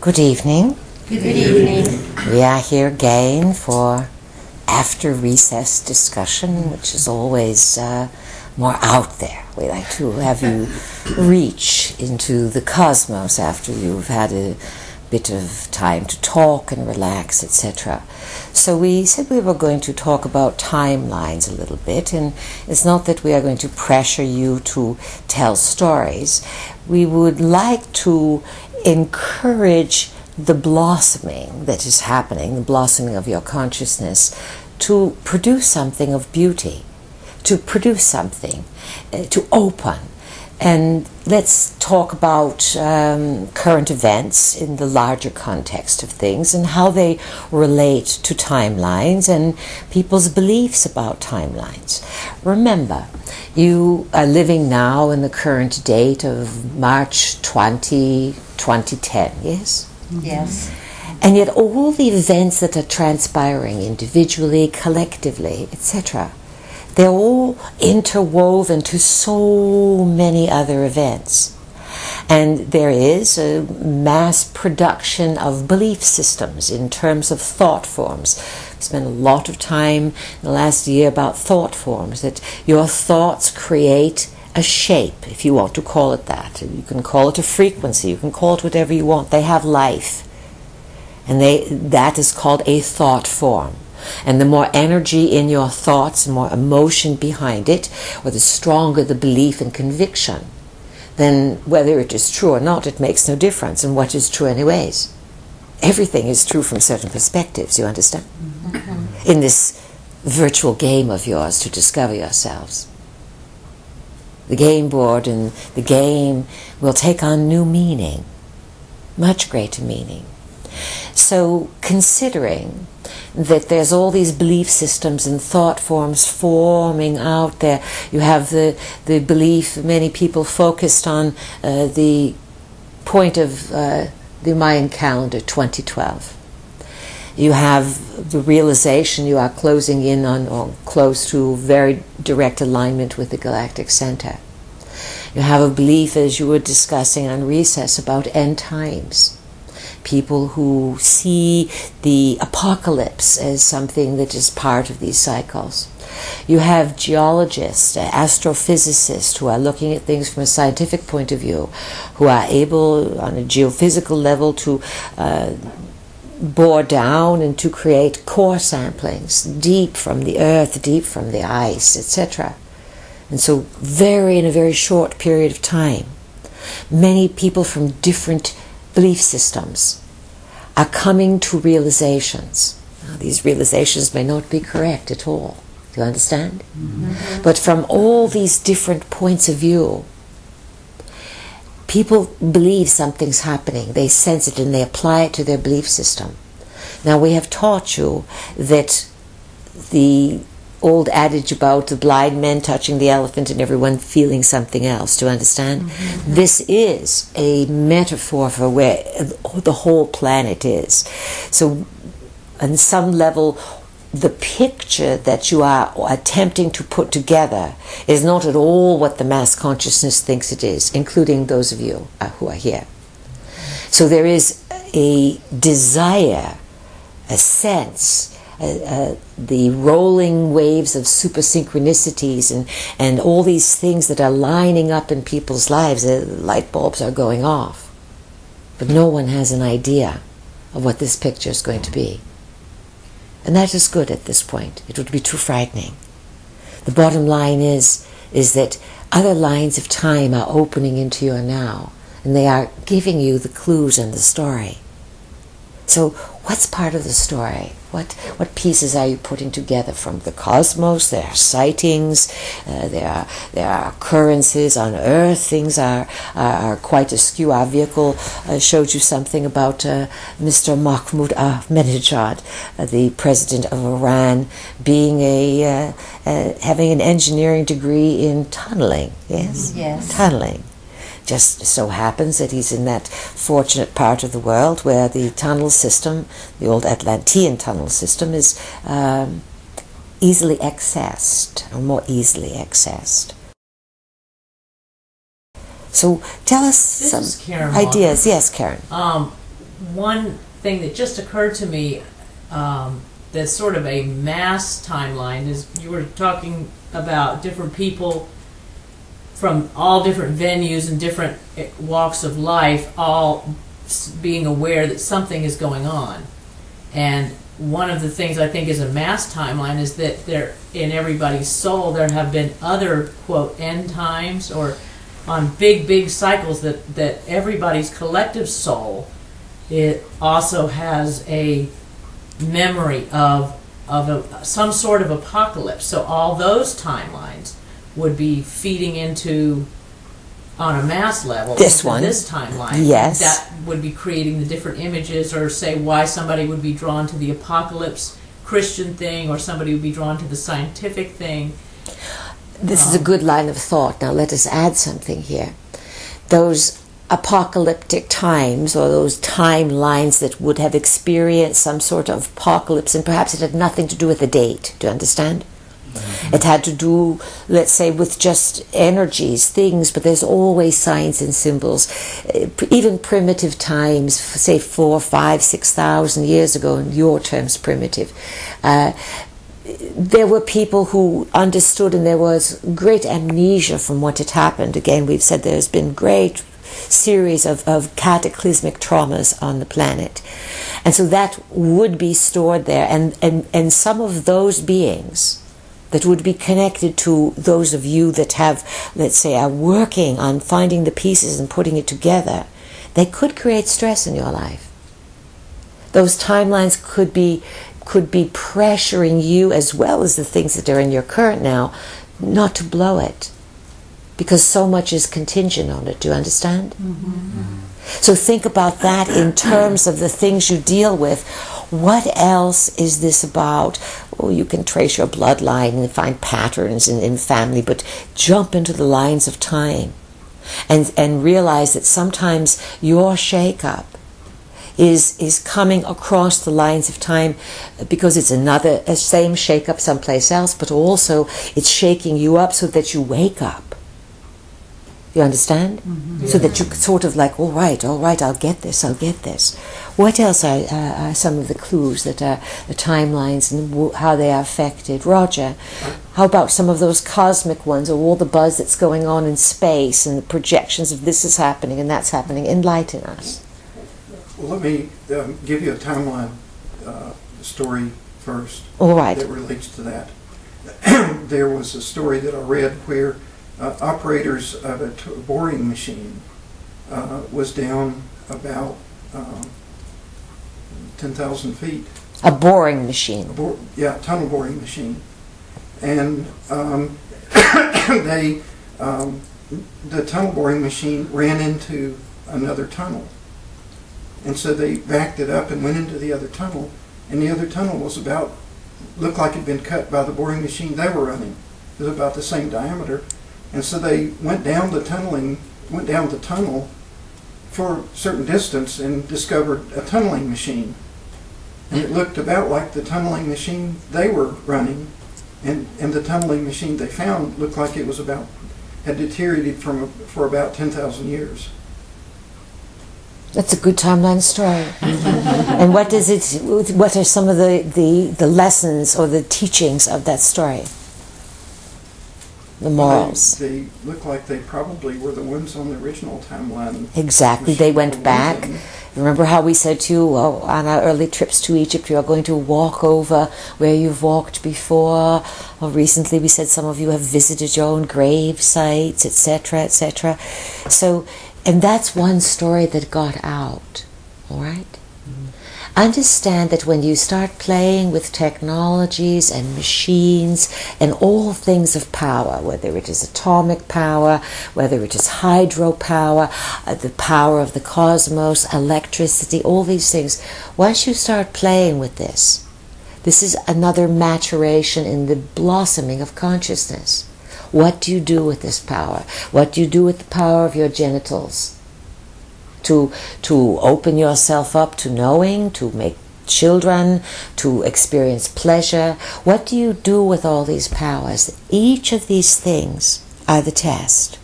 Good evening. Good evening. We are here again for after recess discussion, which is always more out there. We like to have you reach into the cosmos after you've had a bit of time to talk and relax, etc. So we said we were going to talk about timelines a little bit, and it's not that we are going to pressure you to tell stories. We would like to encourage the blossoming that is happening, the blossoming of your consciousness, to produce something of beauty, to produce something, to open. And let's talk about current events in the larger context of things and how they relate to timelines and people's beliefs about timelines. Remember, you are living now in the current date of March 20, 2010, yes? Yes. And yet all the events that are transpiring individually, collectively, etc., they're all interwoven to so many other events. And there is a mass production of belief systems in terms of thought forms. We spent a lot of time in the last year about thought forms, that your thoughts create a shape, if you want to call it that. You can call it a frequency, you can call it whatever you want. They have life. And that is called a thought form. And the more energy in your thoughts, the more emotion behind it, or the stronger the belief and conviction, then whether it is true or not, it makes no difference. And what is true anyways? Everything is true from certain perspectives, you understand? Mm-hmm. In this virtual game of yours to discover yourselves. The game board and the game will take on new meaning, much greater meaning. So considering that there's all these belief systems and thought forms forming out there, you have the belief, many people focused on the point of the Mayan calendar 2012. You have the realization you are closing in on, or close to, very direct alignment with the galactic center. You have a belief, as you were discussing on recess, about end times. People who see the apocalypse as something that is part of these cycles. You have geologists, astrophysicists who are looking at things from a scientific point of view, who are able on a geophysical level to bore down and to create core samplings deep from the earth, deep from the ice, etc. And so in a very short period of time, many people from different belief systems are coming to realizations. Now, these realizations may not be correct at all. Do you understand? Mm-hmm. But from all these different points of view, people believe something's happening. They sense it and they apply it to their belief system. Now, we have taught you that the old adage about the blind men touching the elephant and everyone feeling something else, to understand? Mm-hmm. This is a metaphor for where the whole planet is. So on some level, the picture that you are attempting to put together is not at all what the mass consciousness thinks it is, including those of you who are here. So there is a desire, a sense, the rolling waves of super synchronicities and all these things that are lining up in people's lives. Light bulbs are going off. But no one has an idea of what this picture is going to be. And that is good at this point. It would be too frightening. The bottom line is that other lines of time are opening into your now, and they are giving you the clues and the story. So what's part of the story? What pieces are you putting together from the cosmos? There are sightings, there are occurrences on Earth. Things are quite askew. Our vehicle showed you something about Mr. Mahmoud Ahmadinejad, the president of Iran, being having an engineering degree in tunneling. Yes. Yes. Tunneling. Just so happens that he's in that fortunate part of the world where the tunnel system, the old Atlantean tunnel system, is easily accessed, or more easily accessed. So tell us some ideas. Yes, Karen. one thing that just occurred to me that's sort of a mass timeline is you were talking about different people from all different venues and different walks of life all being aware that something is going on. And one of the things I think is a mass timeline is that there, in everybody's soul, there have been other, quote, end times or on big cycles that everybody's collective soul, it also has a memory of some sort of apocalypse. So all those timelines would be feeding into, on a mass level, this timeline. Yes. That would be creating the different images, or say why somebody would be drawn to the apocalypse Christian thing, or somebody would be drawn to the scientific thing. This is a good line of thought. Now let us add something here. Those apocalyptic times, or those timelines that would have experienced some sort of apocalypse, and perhaps it had nothing to do with the date. Do you understand? Mm-hmm. It had to do, let's say, with just energies, things, but there's always signs and symbols. Even primitive times, say 4, 5, 6,000 years ago, in your terms primitive, there were people who understood, and there was great amnesia from what had happened. Again, we've said there's been great series of cataclysmic traumas on the planet. And so that would be stored there. And some of those beings that would be connected to those of you that have, let's say, are working on finding the pieces and putting it together, they could create stress in your life. Those timelines could be pressuring you, as well as the things that are in your current now, not to blow it, because so much is contingent on it. Do you understand? Mm-hmm. So think about that in terms of the things you deal with. What else is this about? Oh, you can trace your bloodline and find patterns in family, but jump into the lines of time and realize that sometimes your shake-up is coming across the lines of time because it's a same shake-up someplace else, but also it's shaking you up so that you wake up. You understand? Mm-hmm. So that you sort of like, all right, I'll get this. What else are some of the clues that are the timelines and how they are affected? Roger, how about some of those cosmic ones, or all the buzz that's going on in space and the projections of this is happening and that's happening? Enlighten us. Well, let me give you a timeline story first. All right. That relates to that. There was a story that I read where operators of a boring machine was down about 10,000 feet. A boring machine. Tunnel boring machine. And the tunnel boring machine ran into another tunnel. And so they backed it up and went into the other tunnel. And the other tunnel was looked like it had been cut by the boring machine they were running. It was about the same diameter. And so they went down the tunnel for a certain distance and discovered a tunneling machine. And it looked about like the tunneling machine they were running, and the tunneling machine they found looked like it was had deteriorated for about 10,000 years. That's a good timeline story. And what are some of the lessons or the teachings of that story? The morals. They look like they probably were the ones on the original timeline. Exactly. They went back. Remember how we said to you, on our early trips to Egypt, you are going to walk over where you've walked before. Or recently we said some of you have visited your own grave sites, etc., etc. So, and that's one story that got out. All right? Understand that when you start playing with technologies and machines and all things of power, whether it is atomic power, whether it is hydropower, the power of the cosmos, electricity, all these things, once you start playing with this is another maturation in the blossoming of consciousness. What do you do with this power? What do you do with the power of your genitals? To open yourself up to knowing, to make children, to experience pleasure. What do you do with all these powers? Each of these things are the test.